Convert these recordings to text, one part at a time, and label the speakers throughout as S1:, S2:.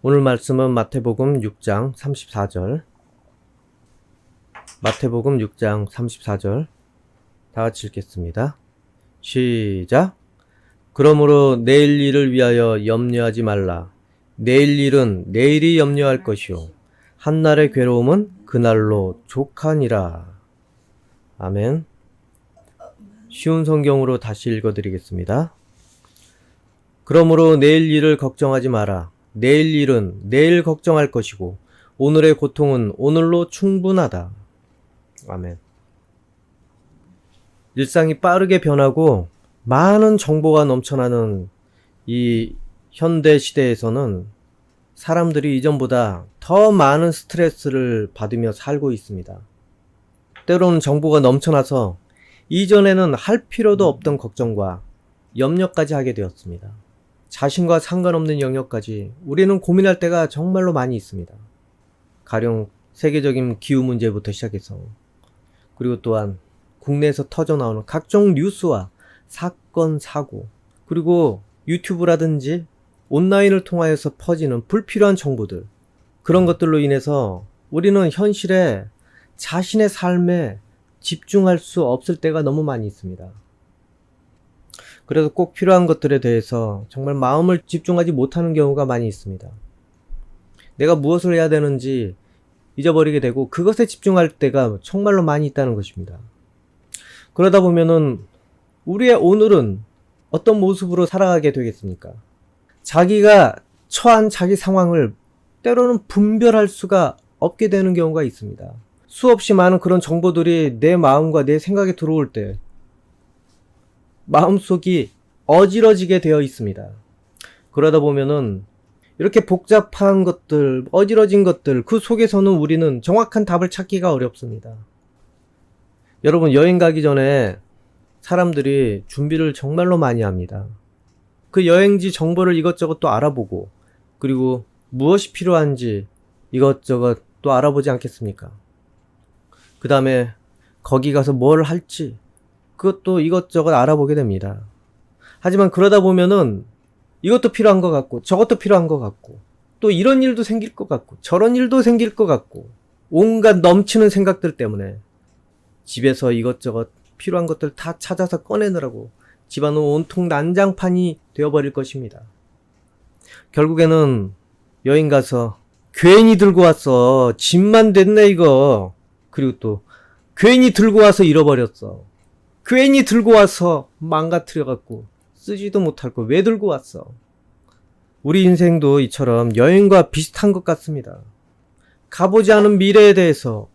S1: 오늘 말씀은 마태복음 6장 34절. 마태복음 6장 34절. 다 같이 읽겠습니다. 시작. 그러므로 내일 일을 위하여 염려하지 말라. 내일 일은 내일이 염려할 것이요 한날의 괴로움은 그날로 족하니라. 아멘. 쉬운 성경으로 다시 읽어드리겠습니다. 그러므로 내일 일을 걱정하지 마라. 내일 일은 내일 걱정할 것이고 오늘의 고통은 오늘로 충분하다. 아멘. 일상이 빠르게 변하고 많은 정보가 넘쳐나는 이 현대 시대에서는 사람들이 이전보다 더 많은 스트레스를 받으며 살고 있습니다. 때로는 정보가 넘쳐나서 이전에는 할 필요도 없던 걱정과 염려까지 하게 되었습니다. 자신과 상관없는 영역까지 우리는 고민할 때가 정말로 많이 있습니다. 가령 세계적인 기후 문제부터 시작해서 그리고 또한 국내에서 터져나오는 각종 뉴스와 사건, 사고, 그리고 유튜브라든지 온라인을 통하여서 퍼지는 불필요한 정보들, 그런 것들로 인해서 우리는 현실에 자신의 삶에 집중할 수 없을 때가 너무 많이 있습니다. 그래서 꼭 필요한 것들에 대해서 정말 마음을 집중하지 못하는 경우가 많이 있습니다. 내가 무엇을 해야 되는지 잊어버리게 되고 그것에 집중할 때가 정말로 많이 있다는 것입니다. 그러다 보면은 우리의 오늘은 어떤 모습으로 살아가게 되겠습니까? 자기가 처한 자기 상황을 때로는 분별할 수가 없게 되는 경우가 있습니다. 수없이 많은 그런 정보들이 내 마음과 내 생각에 들어올 때 마음속이 어지러지게 되어 있습니다. 그러다 보면은 이렇게 복잡한 것들, 어지러진 것들, 그 속에서는 우리는 정확한 답을 찾기가 어렵습니다. 여러분, 여행 가기 전에 사람들이 준비를 정말로 많이 합니다. 그 여행지 정보를 이것저것 또 알아보고, 그리고 무엇이 필요한지 이것저것 또 알아보지 않겠습니까? 그 다음에 거기 가서 뭘 할지 그것도 이것저것 알아보게 됩니다. 하지만 그러다 보면은 이것도 필요한 것 같고 저것도 필요한 것 같고 또 이런 일도 생길 것 같고 저런 일도 생길 것 같고 온갖 넘치는 생각들 때문에 집에서 이것저것 필요한 것들 다 찾아서 꺼내느라고 집안은 온통 난장판이 되어버릴 것입니다. 결국에는 여행 가서 괜히 들고 왔어. 짐만 됐네 이거. 그리고 또 괜히 들고 와서 잃어버렸어. 괜히 들고 와서 망가뜨려갖고 쓰지도 못할 거 왜 들고 왔어. 우리 인생도 이처럼 여행과 비슷한 것 같습니다. 가보지 않은 미래에 대해서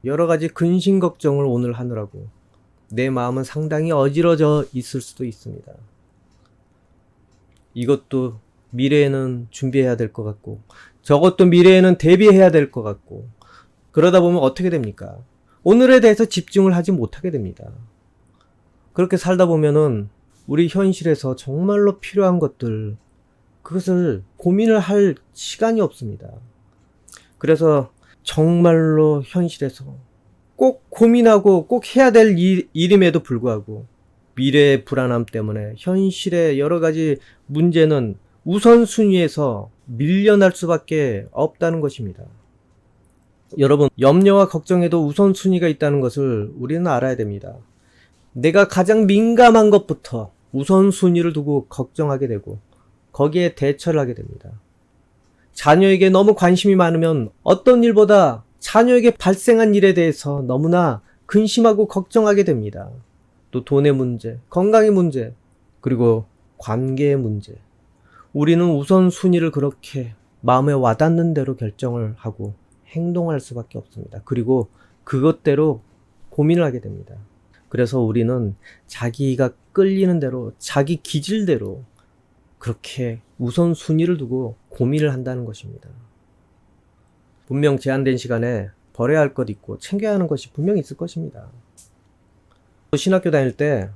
S1: 여러 가지 근심 걱정을 오늘 하느라고 내 마음은 상당히 어지러져 있을 수도 있습니다. 이것도 미래에는 준비해야 될 것 같고 저것도 미래에는 대비해야 될 것 같고 그러다 보면 어떻게 됩니까? 오늘에 대해서 집중을 하지 못하게 됩니다. 그렇게 살다 보면은 우리 현실에서 정말로 필요한 것들, 그것을 고민을 할 시간이 없습니다. 그래서 정말로 현실에서 꼭 고민하고 꼭 해야 될 일임에도 불구하고 미래의 불안함 때문에 현실의 여러 가지 문제는 우선순위에서 밀려날 수밖에 없다는 것입니다. 여러분, 염려와 걱정에도 우선순위가 있다는 것을 우리는 알아야 됩니다. 내가 가장 민감한 것부터 우선순위를 두고 걱정하게 되고 거기에 대처를 하게 됩니다. 자녀에게 너무 관심이 많으면 어떤 일보다 자녀에게 발생한 일에 대해서 너무나 근심하고 걱정하게 됩니다. 또 돈의 문제, 건강의 문제, 그리고 관계의 문제. 우리는 우선순위를 그렇게 마음에 와닿는 대로 결정을 하고 행동할 수밖에 없습니다. 그리고 그것대로 고민을 하게 됩니다. 그래서 우리는 자기가 끌리는 대로 자기 기질대로 그렇게 우선순위를 두고 고민을 한다는 것입니다. 분명 제한된 시간에 버려야 할 것 있고 챙겨야 하는 것이 분명히 있을 것입니다. 신학교 다닐 때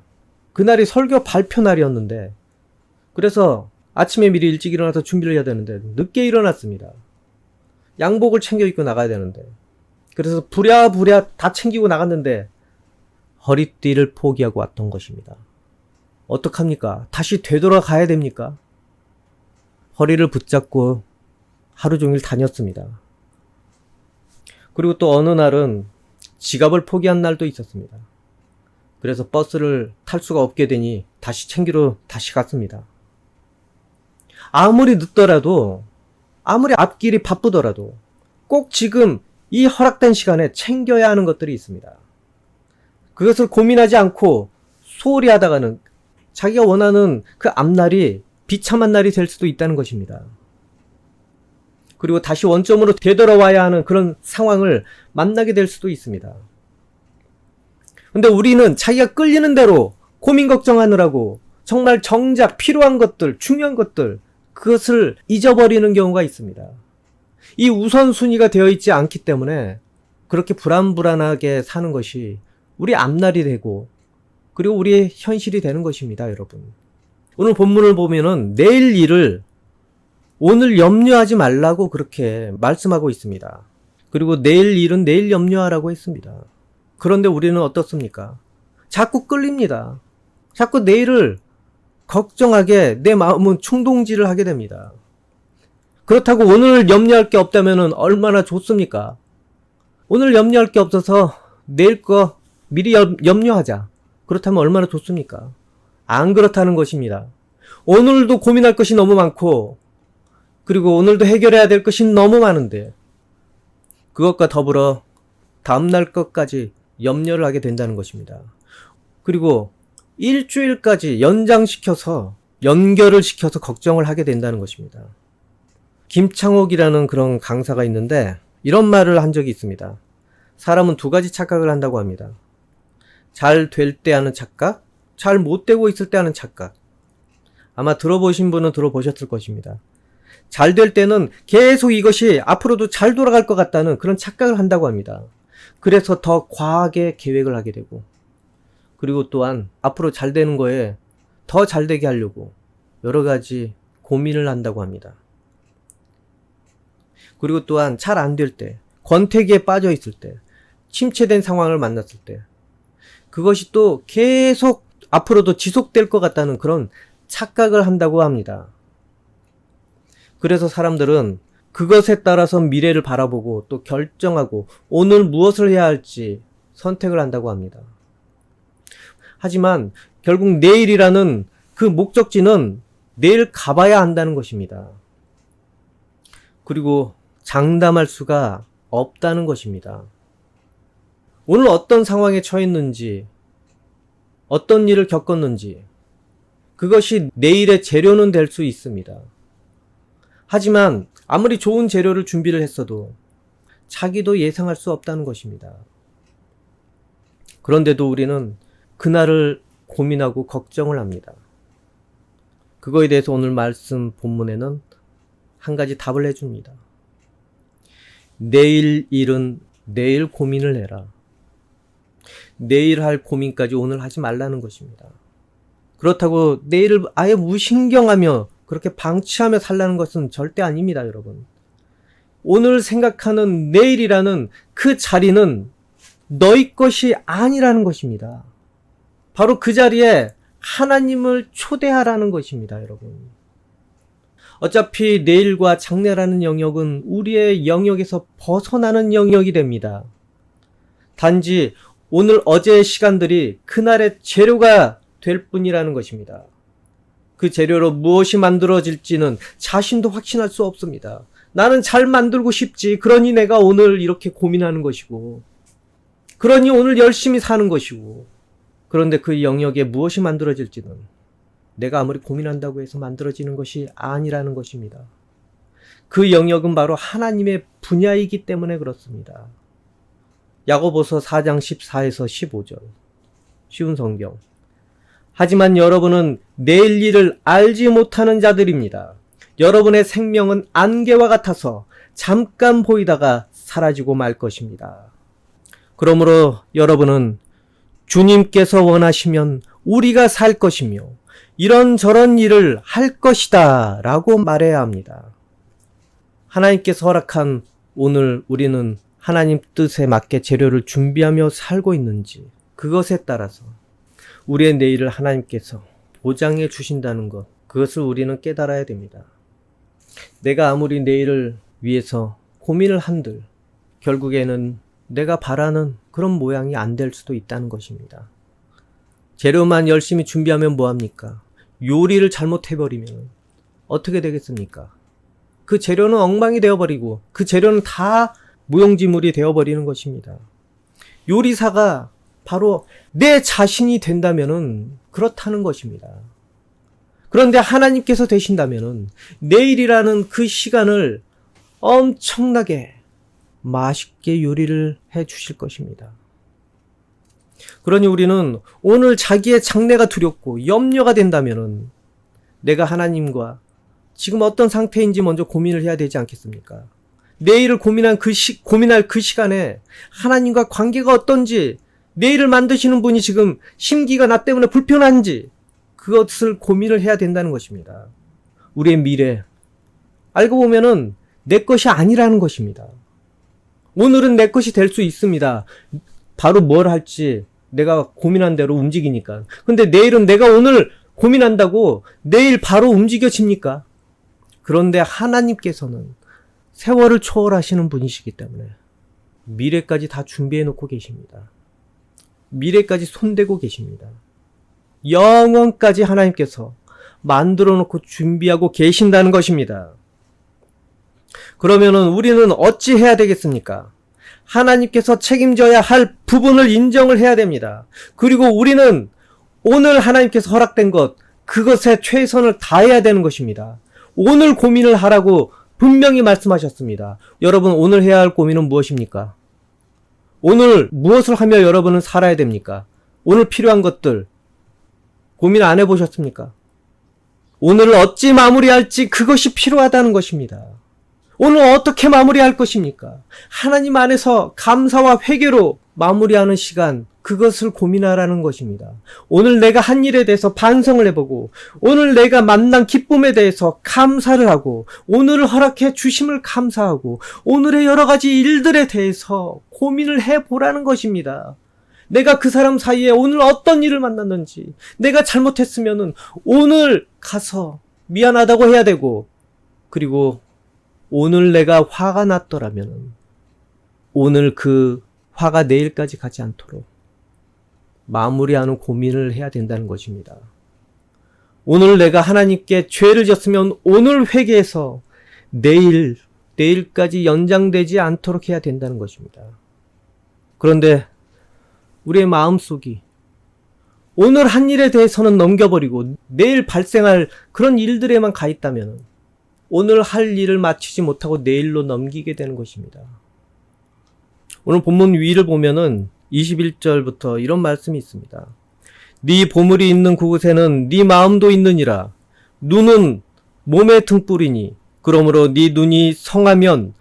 S1: 그날이 설교 발표 날이었는데 그래서 아침에 미리 일찍 일어나서 준비를 해야 되는데 늦게 일어났습니다. 양복을 챙겨 입고 나가야 되는데 그래서 부랴부랴 다 챙기고 나갔는데 허리띠를 포기하고 왔던 것입니다. 어떡합니까? 다시 되돌아가야 됩니까? 허리를 붙잡고 하루 종일 다녔습니다. 그리고 또 어느 날은 지갑을 포기한 날도 있었습니다. 그래서 버스를 탈 수가 없게 되니 다시 챙기러 다시 갔습니다. 아무리 늦더라도, 아무리 앞길이 바쁘더라도 꼭 지금 이 허락된 시간에 챙겨야 하는 것들이 있습니다. 그것을 고민하지 않고 소홀히 하다가는 자기가 원하는 그 앞날이 비참한 날이 될 수도 있다는 것입니다. 그리고 다시 원점으로 되돌아와야 하는 그런 상황을 만나게 될 수도 있습니다. 근데 우리는 자기가 끌리는 대로 고민 걱정하느라고 정말 정작 필요한 것들, 중요한 것들, 그것을 잊어버리는 경우가 있습니다. 이 우선순위가 되어 있지 않기 때문에 그렇게 불안불안하게 사는 것이 우리 앞날이 되고 그리고 우리의 현실이 되는 것입니다, 여러분. 오늘 본문을 보면은 내일 일을 오늘 염려하지 말라고 그렇게 말씀하고 있습니다. 그리고 내일 일은 내일 염려하라고 했습니다. 그런데 우리는 어떻습니까? 자꾸 끌립니다. 자꾸 내일을 걱정하게 내 마음은 충동질을 하게 됩니다. 그렇다고 오늘 염려할 게 없다면 얼마나 좋습니까? 오늘 염려할 게 없어서 내일 거 미리 염려하자. 그렇다면 얼마나 좋습니까? 안 그렇다는 것입니다. 오늘도 고민할 것이 너무 많고 그리고 오늘도 해결해야 될 것이 너무 많은데 그것과 더불어 다음날 것까지 염려를 하게 된다는 것입니다. 그리고 일주일까지 연결을 시켜서 걱정을 하게 된다는 것입니다. 김창옥이라는 그런 강사가 있는데 이런 말을 한 적이 있습니다. 사람은 두 가지 착각을 한다고 합니다. 잘 될 때 하는 착각, 잘 못 되고 있을 때 하는 착각. 아마 들어보신 분은 들어보셨을 것입니다. 잘 될 때는 계속 이것이 앞으로도 잘 돌아갈 것 같다는 그런 착각을 한다고 합니다. 그래서 더 과하게 계획을 하게 되고 그리고 또한 앞으로 잘 되는 거에 더 잘 되게 하려고 여러 가지 고민을 한다고 합니다. 그리고 또한 잘 안 될 때, 권태기에 빠져 있을 때, 침체된 상황을 만났을 때 그것이 또 계속 앞으로도 지속될 것 같다는 그런 착각을 한다고 합니다. 그래서 사람들은 그것에 따라서 미래를 바라보고 또 결정하고 오늘 무엇을 해야 할지 선택을 한다고 합니다. 하지만 결국 내일이라는 그 목적지는 내일 가봐야 한다는 것입니다. 그리고 장담할 수가 없다는 것입니다. 오늘 어떤 상황에 처했는지, 어떤 일을 겪었는지, 그것이 내일의 재료는 될 수 있습니다. 하지만 아무리 좋은 재료를 준비를 했어도 자기도 예상할 수 없다는 것입니다. 그런데도 우리는 그날을 고민하고 걱정을 합니다. 그거에 대해서 오늘 말씀 본문에는 한 가지 답을 해줍니다. 내일 일은 내일 고민을 해라. 내일 할 고민까지 오늘 하지 말라는 것입니다. 그렇다고 내일을 아예 무신경하며 그렇게 방치하며 살라는 것은 절대 아닙니다, 여러분. 오늘 생각하는 내일이라는 그 자리는 너희 것이 아니라는 것입니다. 바로 그 자리에 하나님을 초대하라는 것입니다, 여러분. 어차피 내일과 장래라는 영역은 우리의 영역에서 벗어나는 영역이 됩니다. 단지 오늘 어제의 시간들이 그날의 재료가 될 뿐이라는 것입니다. 그 재료로 무엇이 만들어질지는 자신도 확신할 수 없습니다. 나는 잘 만들고 싶지. 그러니 내가 오늘 이렇게 고민하는 것이고, 그러니 오늘 열심히 사는 것이고, 그런데 그 영역에 무엇이 만들어질지는 내가 아무리 고민한다고 해서 만들어지는 것이 아니라는 것입니다. 그 영역은 바로 하나님의 분야이기 때문에 그렇습니다. 야고보서 4장 14에서 15절. 쉬운 성경. 하지만 여러분은 내일 일을 알지 못하는 자들입니다. 여러분의 생명은 안개와 같아서 잠깐 보이다가 사라지고 말 것입니다. 그러므로 여러분은 주님께서 원하시면 우리가 살 것이며 이런저런 일을 할 것이다 라고 말해야 합니다. 하나님께서 허락한 오늘 우리는 하나님 뜻에 맞게 재료를 준비하며 살고 있는지 그것에 따라서 우리의 내일을 하나님께서 보장해 주신다는 것, 그것을 우리는 깨달아야 됩니다. 내가 아무리 내일을 위해서 고민을 한들 결국에는 내가 바라는 그런 모양이 안 될 수도 있다는 것입니다. 재료만 열심히 준비하면 뭐합니까? 요리를 잘못해버리면 어떻게 되겠습니까? 그 재료는 엉망이 되어버리고 그 재료는 다 무용지물이 되어버리는 것입니다. 요리사가 바로 내 자신이 된다면은 그렇다는 것입니다. 그런데 하나님께서 되신다면은 내일이라는 그 시간을 엄청나게 맛있게 요리를 해 주실 것입니다. 그러니 우리는 오늘 자기의 장래가 두렵고 염려가 된다면은 내가 하나님과 지금 어떤 상태인지 먼저 고민을 해야 되지 않겠습니까? 내일을 고민할 그 시간에 하나님과 관계가 어떤지, 내일을 만드시는 분이 지금 심기가 나 때문에 불편한지 그것을 고민을 해야 된다는 것입니다. 우리의 미래, 알고 보면은 내 것이 아니라는 것입니다. 오늘은 내 것이 될 수 있습니다. 바로 뭘 할지 내가 고민한 대로 움직이니까. 근데 내일은 내가 오늘 고민한다고 내일 바로 움직여집니까? 그런데 하나님께서는 세월을 초월하시는 분이시기 때문에 미래까지 다 준비해 놓고 계십니다. 미래까지 손대고 계십니다. 영원까지 하나님께서 만들어 놓고 준비하고 계신다는 것입니다. 그러면은 우리는 어찌 해야 되겠습니까? 하나님께서 책임져야 할 부분을 인정을 해야 됩니다. 그리고 우리는 오늘 하나님께서 허락된 것, 그것에 최선을 다해야 되는 것입니다. 오늘 고민을 하라고 분명히 말씀하셨습니다. 여러분, 오늘 해야 할 고민은 무엇입니까? 오늘 무엇을 하며 여러분은 살아야 됩니까? 오늘 필요한 것들 고민 안 해보셨습니까? 오늘을 어찌 마무리할지 그것이 필요하다는 것입니다. 오늘 어떻게 마무리할 것입니까? 하나님 안에서 감사와 회개로 마무리하는 시간, 그것을 고민하라는 것입니다. 오늘 내가 한 일에 대해서 반성을 해보고, 오늘 내가 만난 기쁨에 대해서 감사를 하고, 오늘을 허락해 주심을 감사하고, 오늘의 여러 가지 일들에 대해서 고민을 해보라는 것입니다. 내가 그 사람 사이에 오늘 어떤 일을 만났는지, 내가 잘못했으면은 오늘 가서 미안하다고 해야 되고, 그리고 오늘 내가 화가 났더라면 오늘 그 화가 내일까지 가지 않도록 마무리하는 고민을 해야 된다는 것입니다. 오늘 내가 하나님께 죄를 졌으면 오늘 회개해서 내일까지 연장되지 않도록 해야 된다는 것입니다. 그런데 우리의 마음속이 오늘 한 일에 대해서는 넘겨버리고 내일 발생할 그런 일들에만 가 있다면 오늘 할 일을 마치지 못하고 내일로 넘기게 되는 것입니다. 오늘 본문 위를 보면은 21절부터 이런 말씀이 있습니다. 네 보물이 있는 그곳에는 네 마음도 있느니라. 눈은 몸의 등불이니 그러므로 네 눈이 성하면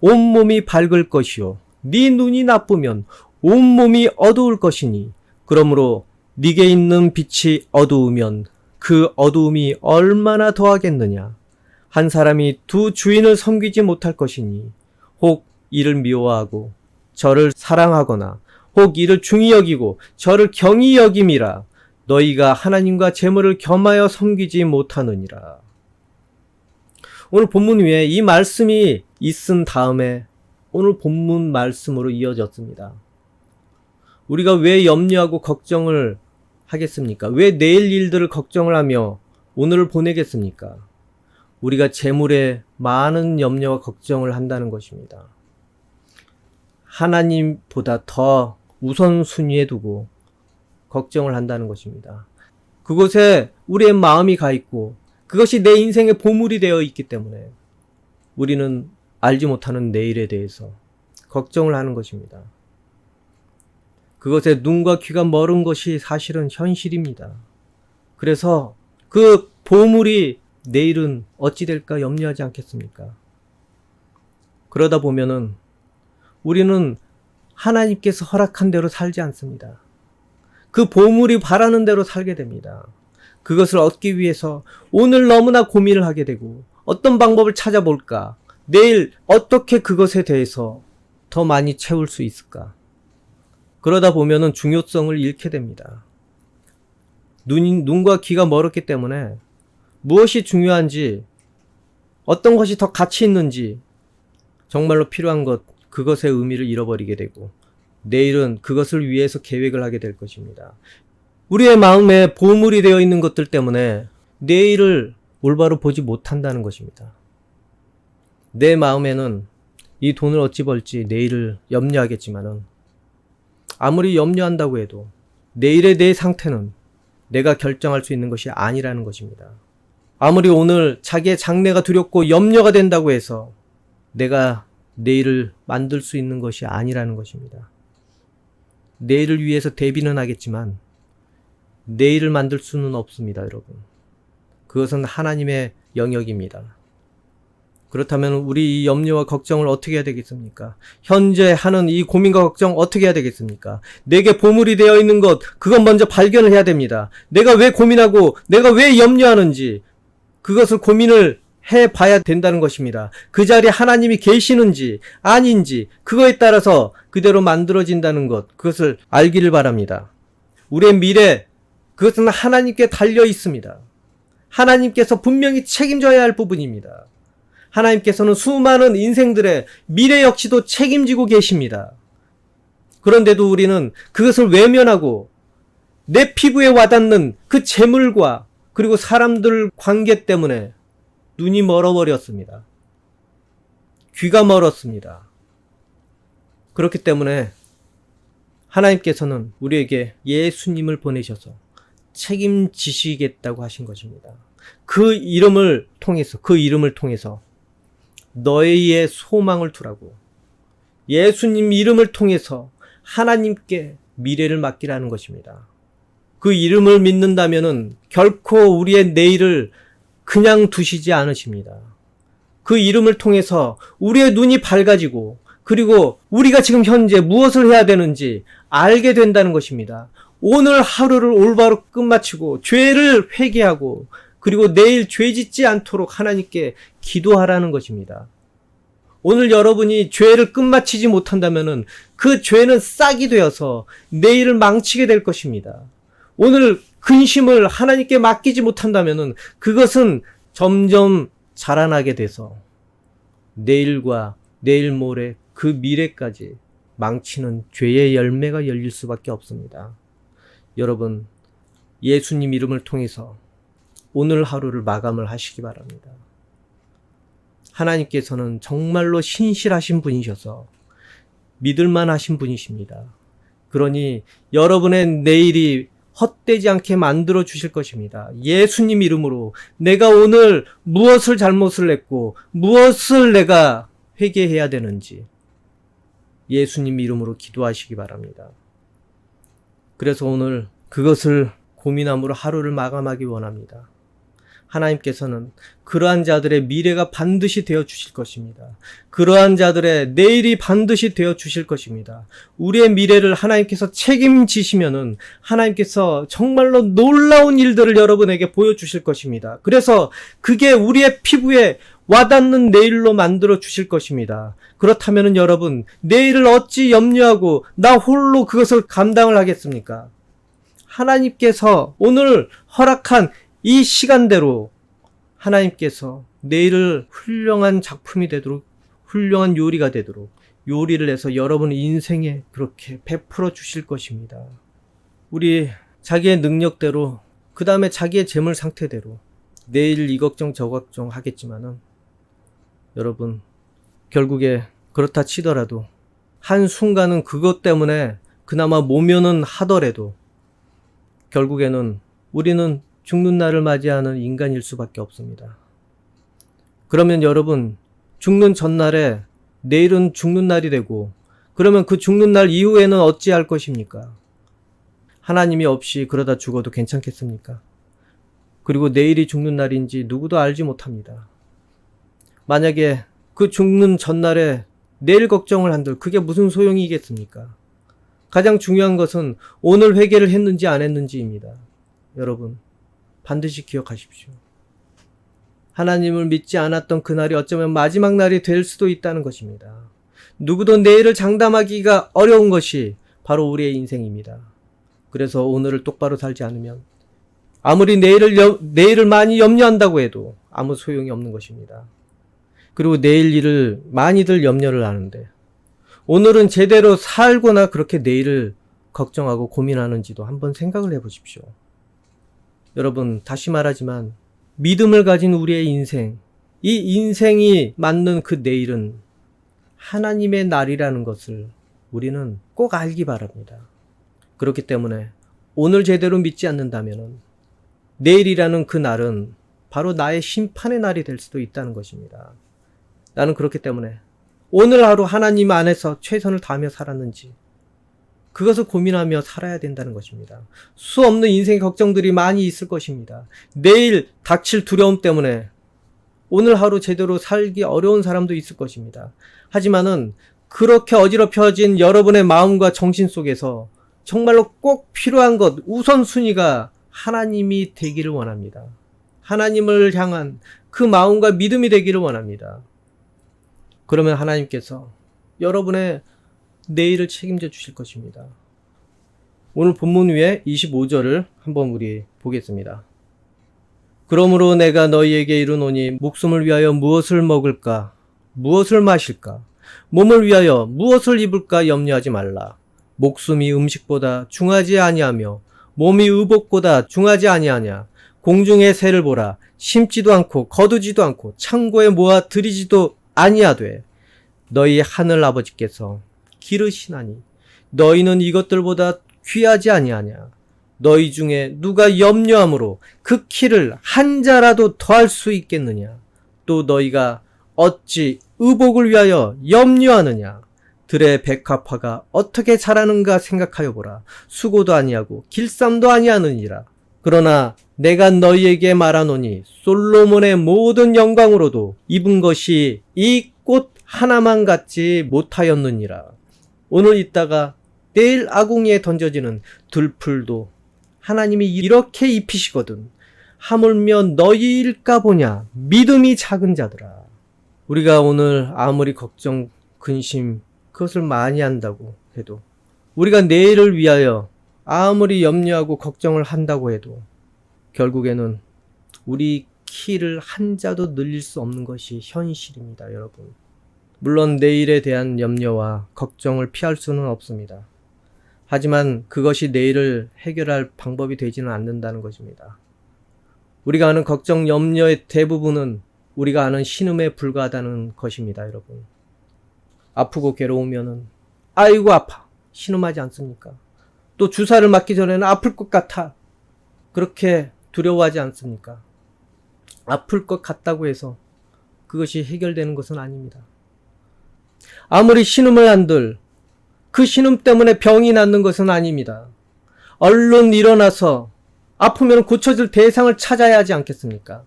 S1: 온몸이 밝을 것이요 네 눈이 나쁘면 온몸이 어두울 것이니 그러므로 네게 있는 빛이 어두우면 그 어두움이 얼마나 더하겠느냐. 한 사람이 두 주인을 섬기지 못할 것이니 혹 이를 미워하고 저를 사랑하거나 혹 이를 중히 여기고 저를 경히 여김이라. 너희가 하나님과 재물을 겸하여 섬기지 못하느니라. 오늘 본문 위에 이 말씀이 있은 다음에 오늘 본문 말씀으로 이어졌습니다. 우리가 왜 염려하고 걱정을 하겠습니까? 왜 내일 일들을 걱정을 하며 오늘을 보내겠습니까? 우리가 재물에 많은 염려와 걱정을 한다는 것입니다. 하나님보다 더 우선순위에 두고 걱정을 한다는 것입니다. 그곳에 우리의 마음이 가 있고 그것이 내 인생의 보물이 되어 있기 때문에 우리는 알지 못하는 내일에 대해서 걱정을 하는 것입니다. 그것에 눈과 귀가 멀은 것이 사실은 현실입니다. 그래서 그 보물이 내일은 어찌 될까 염려하지 않겠습니까? 그러다 보면은 우리는 하나님께서 허락한 대로 살지 않습니다. 그 보물이 바라는 대로 살게 됩니다. 그것을 얻기 위해서 오늘 너무나 고민을 하게 되고 어떤 방법을 찾아볼까? 내일 어떻게 그것에 대해서 더 많이 채울 수 있을까? 그러다 보면은 중요성을 잃게 됩니다. 눈과 귀가 멀었기 때문에 무엇이 중요한지, 어떤 것이 더 가치 있는지 정말로 필요한 것, 그것의 의미를 잃어버리게 되고 내일은 그것을 위해서 계획을 하게 될 것입니다. 우리의 마음에 보물이 되어 있는 것들 때문에 내일을 올바로 보지 못한다는 것입니다. 내 마음에는 이 돈을 어찌 벌지 내일을 염려하겠지만은 아무리 염려한다고 해도 내일의 내 상태는 내가 결정할 수 있는 것이 아니라는 것입니다. 아무리 오늘 자기의 장래가 두렵고 염려가 된다고 해서 내가 내일을 만들 수 있는 것이 아니라는 것입니다. 내일을 위해서 대비는 하겠지만 내일을 만들 수는 없습니다, 여러분. 그것은 하나님의 영역입니다. 그렇다면 우리 이 염려와 걱정을 어떻게 해야 되겠습니까? 현재 하는 이 고민과 걱정 어떻게 해야 되겠습니까? 내게 보물이 되어 있는 것, 그건 먼저 발견을 해야 됩니다. 내가 왜 고민하고 내가 왜 염려하는지 그것을 고민을 해봐야 된다는 것입니다. 그 자리에 하나님이 계시는지 아닌지 그거에 따라서 그대로 만들어진다는 것, 그것을 알기를 바랍니다. 우리의 미래, 그것은 하나님께 달려 있습니다. 하나님께서 분명히 책임져야 할 부분입니다. 하나님께서는 수많은 인생들의 미래 역시도 책임지고 계십니다. 그런데도 우리는 그것을 외면하고 내 피부에 와닿는 그 재물과 그리고 사람들 관계 때문에 눈이 멀어버렸습니다. 귀가 멀었습니다. 그렇기 때문에 하나님께서는 우리에게 예수님을 보내셔서 책임지시겠다고 하신 것입니다. 그 이름을 통해서 너희의 소망을 두라고, 예수님 이름을 통해서 하나님께 미래를 맡기라는 것입니다. 그 이름을 믿는다면은 결코 우리의 내일을 그냥 두시지 않으십니다. 그 이름을 통해서 우리의 눈이 밝아지고 그리고 우리가 지금 현재 무엇을 해야 되는지 알게 된다는 것입니다. 오늘 하루를 올바로 끝마치고 죄를 회개하고 그리고 내일 죄 짓지 않도록 하나님께 기도하라는 것입니다. 오늘 여러분이 죄를 끝마치지 못한다면은 그 죄는 싹이 되어서 내일을 망치게 될 것입니다. 오늘 근심을 하나님께 맡기지 못한다면은 그것은 점점 자라나게 돼서 내일과 내일 모레 그 미래까지 망치는 죄의 열매가 열릴 수밖에 없습니다. 여러분, 예수님 이름을 통해서 오늘 하루를 마감을 하시기 바랍니다. 하나님께서는 정말로 신실하신 분이셔서 믿을만 하신 분이십니다. 그러니 여러분의 내일이 헛되지 않게 만들어 주실 것입니다. 예수님 이름으로 내가 오늘 무엇을 잘못을 했고 무엇을 내가 회개해야 되는지 예수님 이름으로 기도하시기 바랍니다. 그래서 오늘 그것을 고민함으로 하루를 마감하기 원합니다. 하나님께서는 그러한 자들의 미래가 반드시 되어 주실 것입니다. 그러한 자들의 내일이 반드시 되어 주실 것입니다. 우리의 미래를 하나님께서 책임지시면은 하나님께서 정말로 놀라운 일들을 여러분에게 보여주실 것입니다. 그래서 그게 우리의 피부에 와닿는 내일로 만들어 주실 것입니다. 그렇다면은 여러분, 내일을 어찌 염려하고 나 홀로 그것을 감당을 하겠습니까? 하나님께서 오늘 허락한 이 시간대로 하나님께서 내일을 훌륭한 작품이 되도록, 훌륭한 요리가 되도록 요리를 해서 여러분 인생에 그렇게 베풀어 주실 것입니다. 우리 자기의 능력대로, 그 다음에 자기의 재물 상태대로 내일 이 걱정 저 걱정 하겠지만은 여러분, 결국에 그렇다 치더라도 한순간은 그것 때문에 그나마 모면은 하더라도 결국에는 우리는 죽는 날을 맞이하는 인간일 수밖에 없습니다. 그러면 여러분, 죽는 전날에 내일은 죽는 날이 되고 그러면 그 죽는 날 이후에는 어찌할 것입니까? 하나님이 없이 그러다 죽어도 괜찮겠습니까? 그리고 내일이 죽는 날인지 누구도 알지 못합니다. 만약에 그 죽는 전날에 내일 걱정을 한들 그게 무슨 소용이겠습니까? 가장 중요한 것은 오늘 회개를 했는지 안 했는지입니다. 여러분, 반드시 기억하십시오. 하나님을 믿지 않았던 그날이 어쩌면 마지막 날이 될 수도 있다는 것입니다. 누구도 내일을 장담하기가 어려운 것이 바로 우리의 인생입니다. 그래서 오늘을 똑바로 살지 않으면 아무리 내일을 많이 염려한다고 해도 아무 소용이 없는 것입니다. 그리고 내일 일을 많이들 염려를 하는데 오늘은 제대로 살거나 그렇게 내일을 걱정하고 고민하는지도 한번 생각을 해보십시오. 여러분, 다시 말하지만 믿음을 가진 우리의 인생, 이 인생이 맞는 그 내일은 하나님의 날이라는 것을 우리는 꼭 알기 바랍니다. 그렇기 때문에 오늘 제대로 믿지 않는다면 내일이라는 그 날은 바로 나의 심판의 날이 될 수도 있다는 것입니다. 나는 그렇기 때문에 오늘 하루 하나님 안에서 최선을 다하며 살았는지 그것을 고민하며 살아야 된다는 것입니다. 수 없는 인생의 걱정들이 많이 있을 것입니다. 내일 닥칠 두려움 때문에 오늘 하루 제대로 살기 어려운 사람도 있을 것입니다. 하지만은 그렇게 어지럽혀진 여러분의 마음과 정신 속에서 정말로 꼭 필요한 것, 우선순위가 하나님이 되기를 원합니다. 하나님을 향한 그 마음과 믿음이 되기를 원합니다. 그러면 하나님께서 여러분의 내일을 책임져 주실 것입니다. 오늘 본문 위에 25절을 한번 우리 보겠습니다. 그러므로 내가 너희에게 이르노니 목숨을 위하여 무엇을 먹을까, 무엇을 마실까, 몸을 위하여 무엇을 입을까 염려하지 말라. 목숨이 음식보다 중하지 아니하며 몸이 의복보다 중하지 아니하냐. 공중의 새를 보라. 심지도 않고 거두지도 않고 창고에 모아 들이지도 아니하되 너희 하늘 아버지께서 기르시나니 너희는 이것들보다 귀하지 아니하냐. 너희 중에 누가 염려함으로 그 키를 한 자라도 더할 수 있겠느냐. 또 너희가 어찌 의복을 위하여 염려하느냐. 들의 백합화가 어떻게 자라는가 생각하여 보라. 수고도 아니하고 길쌈도 아니하느니라. 그러나 내가 너희에게 말하노니 솔로몬의 모든 영광으로도 입은 것이 이 꽃 하나만 같지 못하였느니라. 오늘 있다가 내일 아궁이에 던져지는 들풀도 하나님이 이렇게 입히시거든. 하물며 너희일까 보냐. 믿음이 작은 자들아. 우리가 오늘 아무리 걱정, 근심, 그것을 많이 한다고 해도, 우리가 내일을 위하여 아무리 염려하고 걱정을 한다고 해도 결국에는 우리 키를 한 자도 늘릴 수 없는 것이 현실입니다, 여러분. 물론 내일에 대한 염려와 걱정을 피할 수는 없습니다. 하지만 그것이 내일을 해결할 방법이 되지는 않는다는 것입니다. 우리가 아는 걱정, 염려의 대부분은 우리가 아는 신음에 불과하다는 것입니다, 여러분. 아프고 괴로우면은 아이고 아파 신음하지 않습니까? 또 주사를 맞기 전에는 아플 것 같아 그렇게 두려워하지 않습니까? 아플 것 같다고 해서 그것이 해결되는 것은 아닙니다. 아무리 신음을 한들 그 신음 때문에 병이 낫는 것은 아닙니다. 얼른 일어나서 아프면 고쳐질 대상을 찾아야 하지 않겠습니까?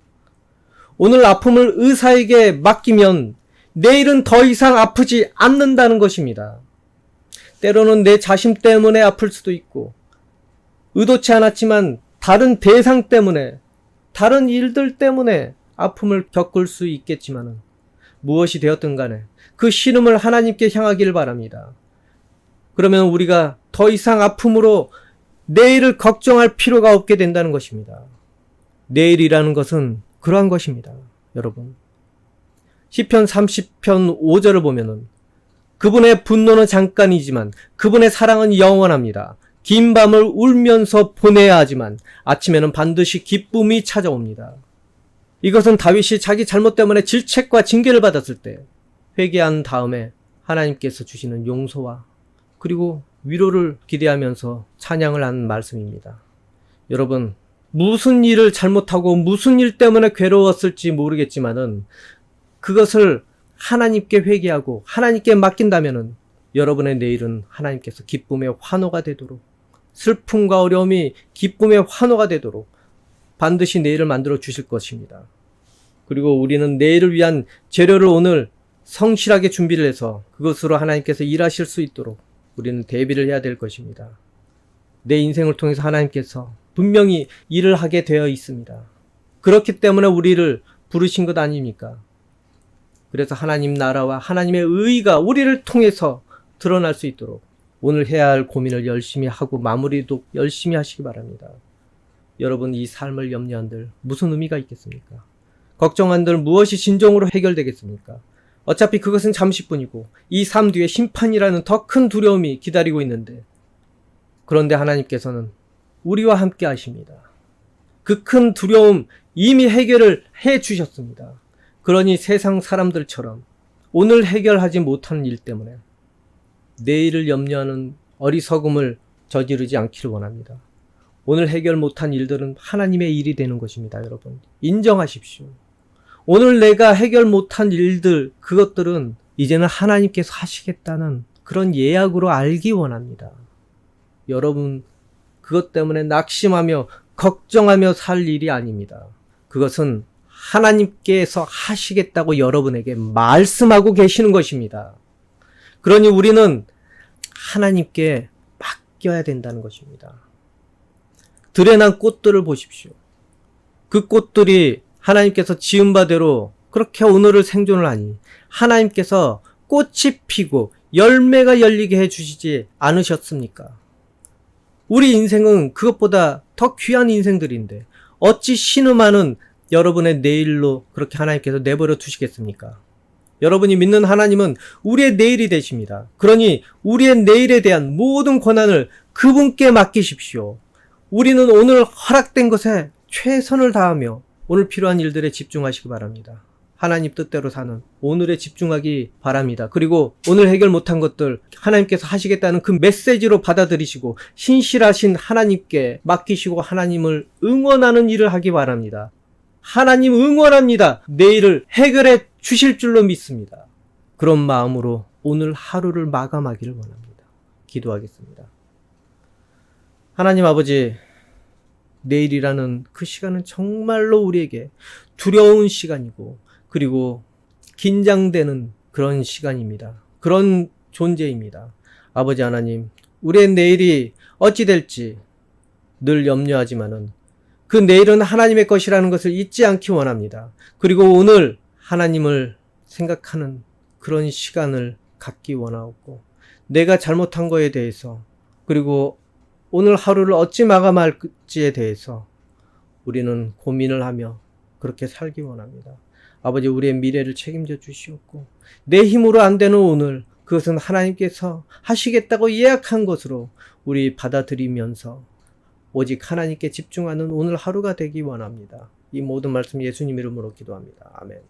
S1: 오늘 아픔을 의사에게 맡기면 내일은 더 이상 아프지 않는다는 것입니다. 때로는 내 자신 때문에 아플 수도 있고 의도치 않았지만 다른 대상 때문에, 다른 일들 때문에 아픔을 겪을 수 있겠지만 무엇이 되었든 간에 그 신음을 하나님께 향하기를 바랍니다. 그러면 우리가 더 이상 아픔으로 내일을 걱정할 필요가 없게 된다는 것입니다. 내일이라는 것은 그러한 것입니다, 여러분. 시편 30편 5절을 보면은 그분의 분노는 잠깐이지만 그분의 사랑은 영원합니다. 긴 밤을 울면서 보내야 하지만 아침에는 반드시 기쁨이 찾아옵니다. 이것은 다윗이 자기 잘못 때문에 질책과 징계를 받았을 때 회개한 다음에 하나님께서 주시는 용서와 그리고 위로를 기대하면서 찬양을 한 말씀입니다. 여러분, 무슨 일을 잘못하고 무슨 일 때문에 괴로웠을지 모르겠지만은 그것을 하나님께 회개하고 하나님께 맡긴다면은 여러분의 내일은 하나님께서 기쁨의 환호가 되도록, 슬픔과 어려움이 기쁨의 환호가 되도록 반드시 내일을 만들어 주실 것입니다. 그리고 우리는 내일을 위한 재료를 오늘 성실하게 준비를 해서 그것으로 하나님께서 일하실 수 있도록 우리는 대비를 해야 될 것입니다. 내 인생을 통해서 하나님께서 분명히 일을 하게 되어 있습니다. 그렇기 때문에 우리를 부르신 것 아닙니까? 그래서 하나님 나라와 하나님의 의의가 우리를 통해서 드러날 수 있도록 오늘 해야 할 고민을 열심히 하고 마무리도 열심히 하시기 바랍니다. 여러분, 이 삶을 염려한들 무슨 의미가 있겠습니까? 걱정한들 무엇이 진정으로 해결되겠습니까? 어차피 그것은 잠시뿐이고 이 삶 뒤에 심판이라는 더 큰 두려움이 기다리고 있는데, 그런데 하나님께서는 우리와 함께 하십니다. 그 큰 두려움 이미 해결을 해 주셨습니다. 그러니 세상 사람들처럼 오늘 해결하지 못하는 일 때문에 내일을 염려하는 어리석음을 저지르지 않기를 원합니다. 오늘 해결 못한 일들은 하나님의 일이 되는 것입니다, 여러분. 인정하십시오. 오늘 내가 해결 못한 일들, 그것들은 이제는 하나님께서 하시겠다는 그런 예약으로 알기 원합니다. 여러분, 그것 때문에 낙심하며 걱정하며 살 일이 아닙니다. 그것은 하나님께서 하시겠다고 여러분에게 말씀하고 계시는 것입니다. 그러니 우리는 하나님께 맡겨야 된다는 것입니다. 들에 난 꽃들을 보십시오. 그 꽃들이 하나님께서 지은 바대로 그렇게 오늘을 생존을 하니 하나님께서 꽃이 피고 열매가 열리게 해주시지 않으셨습니까? 우리 인생은 그것보다 더 귀한 인생들인데 어찌 신음하는 여러분의 내일로 그렇게 하나님께서 내버려 두시겠습니까? 여러분이 믿는 하나님은 우리의 내일이 되십니다. 그러니 우리의 내일에 대한 모든 권한을 그분께 맡기십시오. 우리는 오늘 허락된 것에 최선을 다하며 오늘 필요한 일들에 집중하시기 바랍니다. 하나님 뜻대로 사는 오늘에 집중하기 바랍니다. 그리고 오늘 해결 못한 것들 하나님께서 하시겠다는 그 메시지로 받아들이시고 신실하신 하나님께 맡기시고 하나님을 응원하는 일을 하기 바랍니다. 하나님 응원합니다. 내일을 해결해 주실 줄로 믿습니다. 그런 마음으로 오늘 하루를 마감하기를 원합니다. 기도하겠습니다. 하나님 아버지, 내일이라는 그 시간은 정말로 우리에게 두려운 시간이고 그리고 긴장되는 그런 시간입니다. 그런 존재입니다. 아버지 하나님, 우리의 내일이 어찌 될지 늘 염려하지만은 그 내일은 하나님의 것이라는 것을 잊지 않기 원합니다. 그리고 오늘 하나님을 생각하는 그런 시간을 갖기 원하고 내가 잘못한 거에 대해서 그리고 오늘 하루를 어찌 마감할지에 대해서 우리는 고민을 하며 그렇게 살기 원합니다. 아버지, 우리의 미래를 책임져 주시옵고 내 힘으로 안 되는 오늘, 그것은 하나님께서 하시겠다고 예약한 것으로 우리 받아들이면서 오직 하나님께 집중하는 오늘 하루가 되기 원합니다. 이 모든 말씀 예수님 이름으로 기도합니다. 아멘.